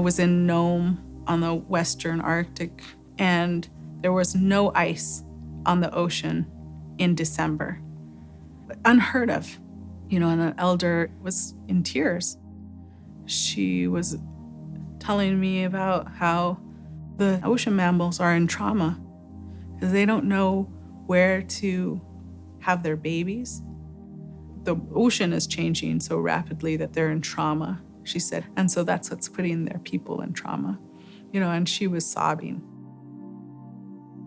was in Nome on the Western Arctic, and there was no ice on the ocean in December. Unheard of. And an elder was in tears. She was telling me about how the ocean mammals are in trauma because they don't know where to have their babies. The ocean is changing so rapidly that they're in trauma, she said. And so that's what's putting their people in trauma. And she was sobbing.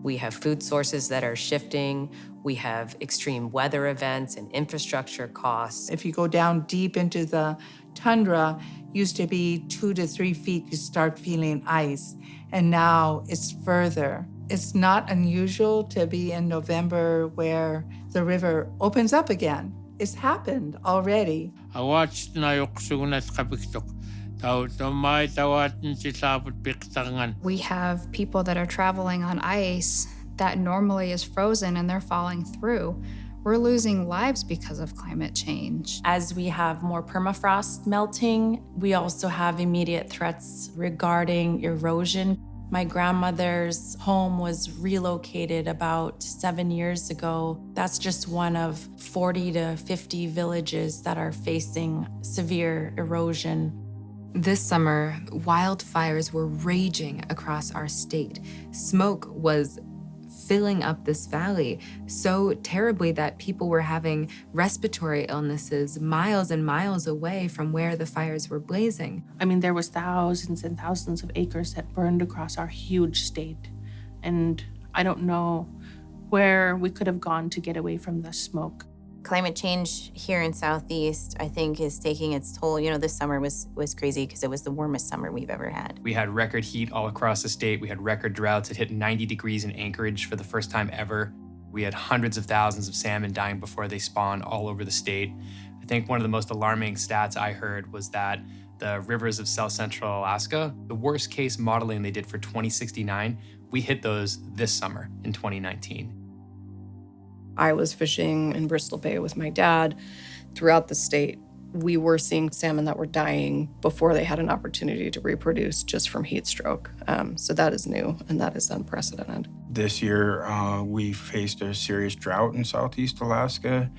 We have food sources that are shifting. We have extreme weather events and infrastructure costs. If you go down deep into the tundra, used to be 2 to 3 feet, you start feeling ice. And now it's further. It's not unusual to be in November where the river opens up again. It's happened already. I watched We have people that are traveling on ice that normally is frozen and they're falling through. We're losing lives because of climate change. As we have more permafrost melting, we also have immediate threats regarding erosion. My grandmother's home was relocated about 7 years ago. That's just one of 40 to 50 villages that are facing severe erosion. This summer, wildfires were raging across our state. Smoke was filling up this valley so terribly that people were having respiratory illnesses miles and miles away from where the fires were blazing. I mean, there was thousands and thousands of acres that burned across our huge state. And I don't know where we could have gone to get away from the smoke. Climate change here in Southeast, I think, is taking its toll. This summer was crazy because it was the warmest summer we've ever had. We had record heat all across the state. We had record droughts. It hit 90 degrees in Anchorage for the first time ever. We had hundreds of thousands of salmon dying before they spawned all over the state. I think one of the most alarming stats I heard was that the rivers of South Central Alaska, the worst case modeling they did for 2069, we hit those this summer in 2019. I was fishing in Bristol Bay with my dad throughout the state. We were seeing salmon that were dying before they had an opportunity to reproduce just from heat stroke. So that is new and that is unprecedented. This year, we faced a serious drought in Southeast Alaska.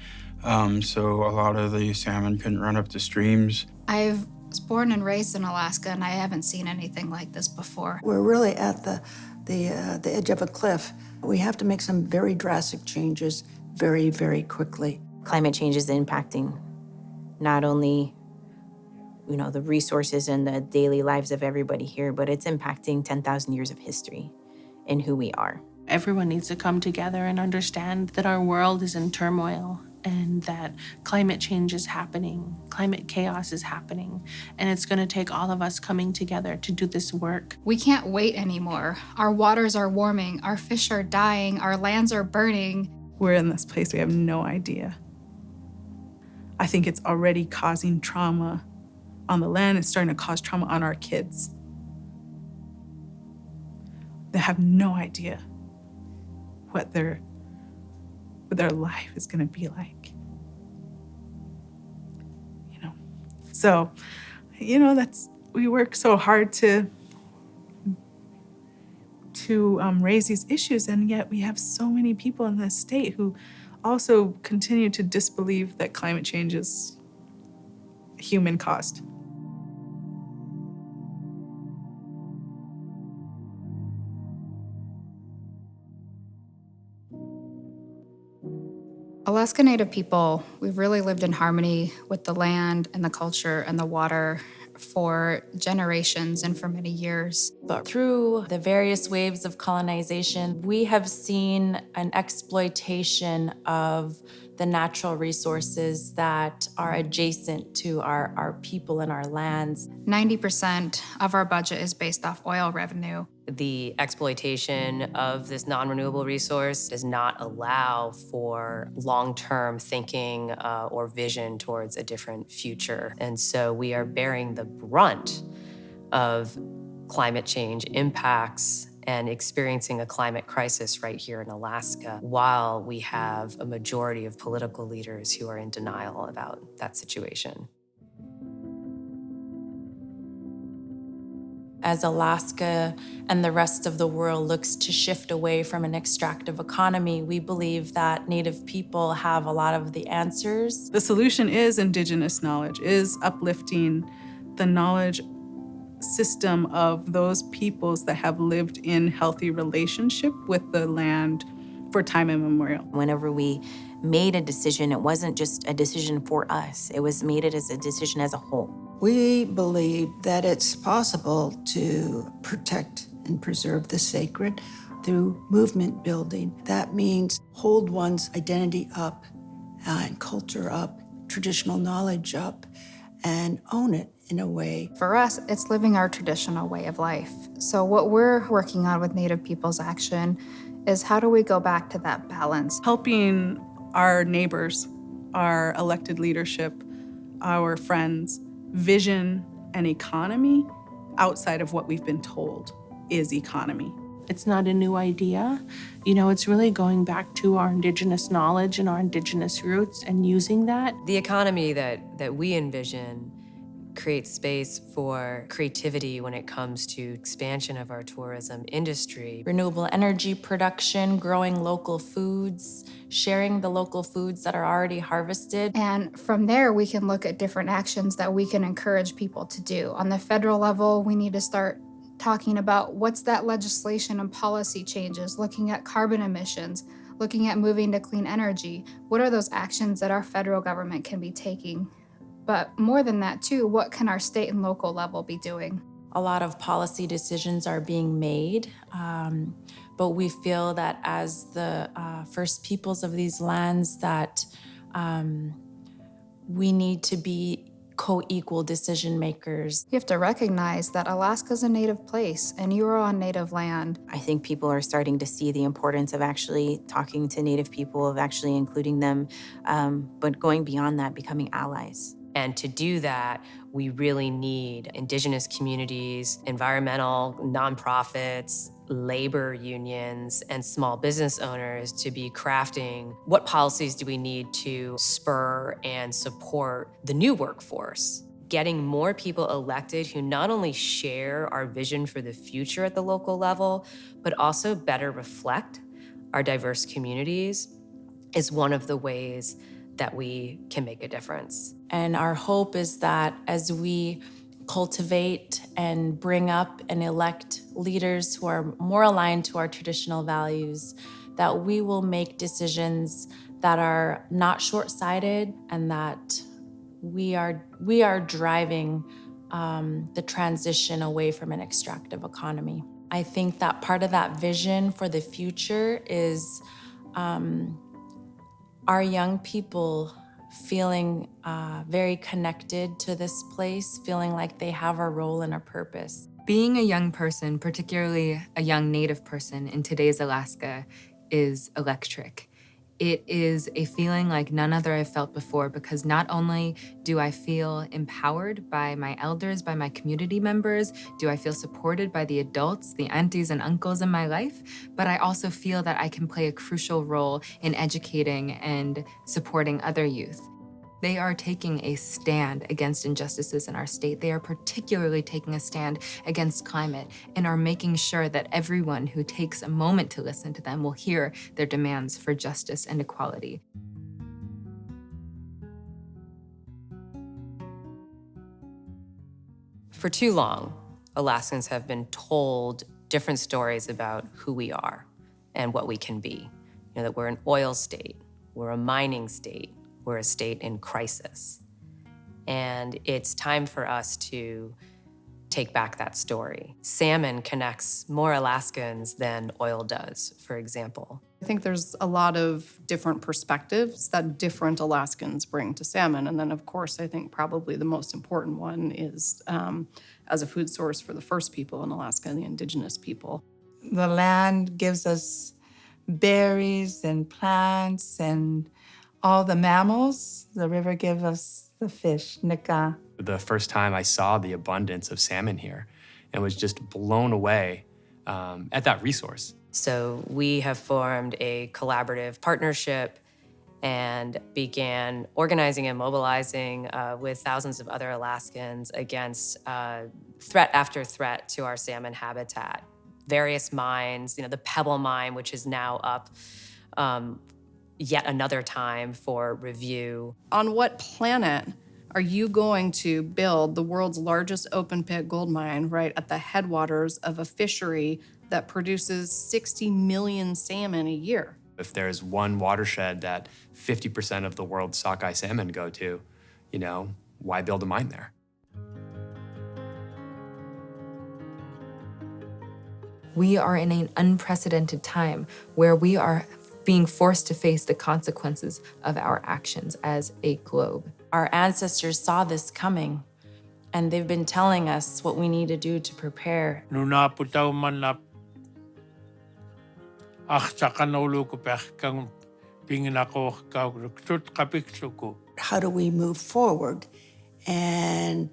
So a lot of the salmon couldn't run up the streams. I was born and raised in Alaska and I haven't seen anything like this before. We're really at the edge of a cliff. We have to make some very drastic changes very, very quickly. Climate change is impacting not only, the resources and the daily lives of everybody here, but it's impacting 10,000 years of history in who we are. Everyone needs to come together and understand that our world is in turmoil and that climate change is happening, climate chaos is happening, and it's going to take all of us coming together to do this work. We can't wait anymore. Our waters are warming, our fish are dying, our lands are burning. We're in this place, we have no idea. I think it's already causing trauma on the land. It's starting to cause trauma on our kids. They have no idea what their life is going to be like. So, we work so hard to raise these issues, and yet we have so many people in this state who also continue to disbelieve that climate change is human caused. Alaska Native people, we've really lived in harmony with the land and the culture and the water for generations and for many years. But through the various waves of colonization, we have seen an exploitation of the natural resources that are adjacent to our people and our lands. 90% of our budget is based off oil revenue. The exploitation of this non-renewable resource does not allow for long-term thinking or vision towards a different future. And so we are bearing the brunt of climate change impacts and experiencing a climate crisis right here in Alaska, while we have a majority of political leaders who are in denial about that situation. As Alaska and the rest of the world looks to shift away from an extractive economy, we believe that Native people have a lot of the answers. The solution is Indigenous knowledge, is uplifting the knowledge system of those peoples that have lived in healthy relationship with the land for time immemorial. Whenever we made a decision, it wasn't just a decision for us. It was made as a decision as a whole. We believe that it's possible to protect and preserve the sacred through movement building. That means hold one's identity up and culture up, traditional knowledge up, and own it in a way. For us, it's living our traditional way of life. So what we're working on with Native Peoples Action is how do we go back to that balance? Helping our neighbors, our elected leadership, our friends, vision an economy outside of what we've been told is economy. It's not a new idea. You know, it's really going back to our Indigenous knowledge and our Indigenous roots and using that. The economy that we envision creates space for creativity when it comes to expansion of our tourism industry. Renewable energy production, growing local foods, sharing the local foods that are already harvested. And from there, we can look at different actions that we can encourage people to do. On the federal level, we need to start talking about what's that legislation and policy changes, looking at carbon emissions, looking at moving to clean energy. What are those actions that our federal government can be taking? But more than that too, what can our state and local level be doing? A lot of policy decisions are being made, but we feel that as the first peoples of these lands that we need to be co-equal decision makers. You have to recognize that Alaska's a native place and you are on native land. I think people are starting to see the importance of actually talking to Native people, of actually including them, but going beyond that, becoming allies. And to do that, we really need Indigenous communities, environmental nonprofits, labor unions, and small business owners to be crafting what policies do we need to spur and support the new workforce. Getting more people elected who not only share our vision for the future at the local level, but also better reflect our diverse communities is one of the ways that we can make a difference. And our hope is that as we cultivate and bring up and elect leaders who are more aligned to our traditional values, that we will make decisions that are not short-sighted and that we are driving the transition away from an extractive economy. I think that part of that vision for the future is our young people feeling very connected to this place, feeling like they have a role and a purpose. Being a young person, particularly a young Native person in today's Alaska, is electric. It is a feeling like none other I've felt before, because not only do I feel empowered by my elders, by my community members, do I feel supported by the adults, the aunties and uncles in my life, but I also feel that I can play a crucial role in educating and supporting other youth. They are taking a stand against injustices in our state. They are particularly taking a stand against climate and are making sure that everyone who takes a moment to listen to them will hear their demands for justice and equality. For too long, Alaskans have been told different stories about who we are and what we can be. You know, that we're an oil state, we're a mining state, we're a state in crisis. And it's time for us to take back that story. Salmon connects more Alaskans than oil does, for example. I think there's a lot of different perspectives that different Alaskans bring to salmon. And then, of course, I think probably the most important one is as a food source for the first people in Alaska, the Indigenous people. The land gives us berries and plants and all the mammals. The river gives us the fish, nika. The first time I saw the abundance of salmon here and was just blown away at that resource. So we have formed a collaborative partnership and began organizing and mobilizing with thousands of other Alaskans against threat after threat to our salmon habitat. Various mines, the Pebble Mine, which is now up yet another time for review. On what planet are you going to build the world's largest open pit gold mine right at the headwaters of a fishery that produces 60 million salmon a year? If there's one watershed that 50% of the world's sockeye salmon go to, why build a mine there? We are in an unprecedented time where we are being forced to face the consequences of our actions as a globe. Our ancestors saw this coming, and they've been telling us what we need to do to prepare. How do we move forward and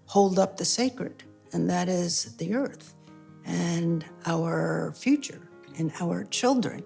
hold up the sacred? And that is the earth and our future and our children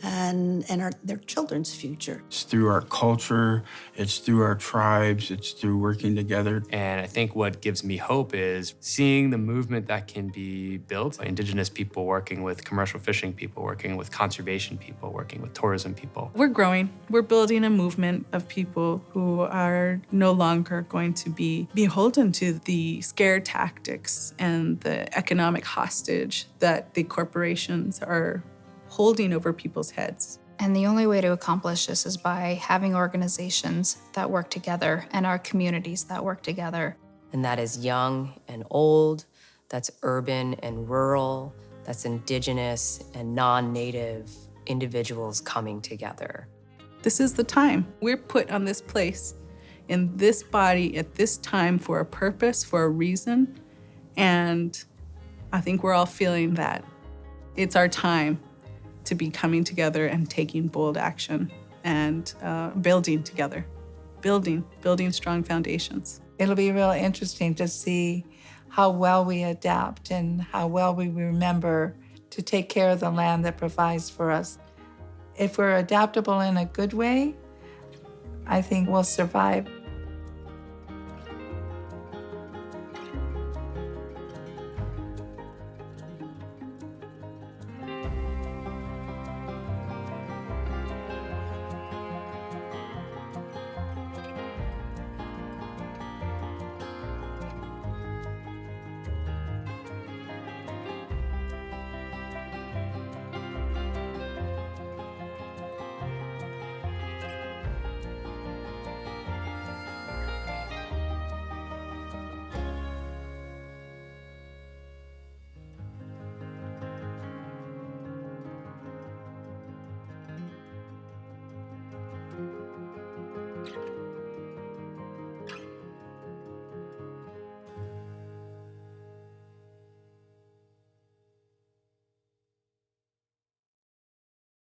and their children's future. It's through our culture, it's through our tribes, it's through working together. And I think what gives me hope is seeing the movement that can be built. Indigenous people working with commercial fishing people, working with conservation people, working with tourism people. We're growing. We're building a movement of people who are no longer going to be beholden to the scare tactics and the economic hostage that the corporations are holding over people's heads. And the only way to accomplish this is by having organizations that work together and our communities that work together. And that is young and old, that's urban and rural, that's Indigenous and non-Native individuals coming together. This is the time. We're put on this place, in this body, at this time for a purpose, for a reason. And I think we're all feeling that it's our time to be coming together and taking bold action and building together, building strong foundations. It'll be real interesting to see how well we adapt and how well we remember to take care of the land that provides for us. If we're adaptable in a good way, I think we'll survive.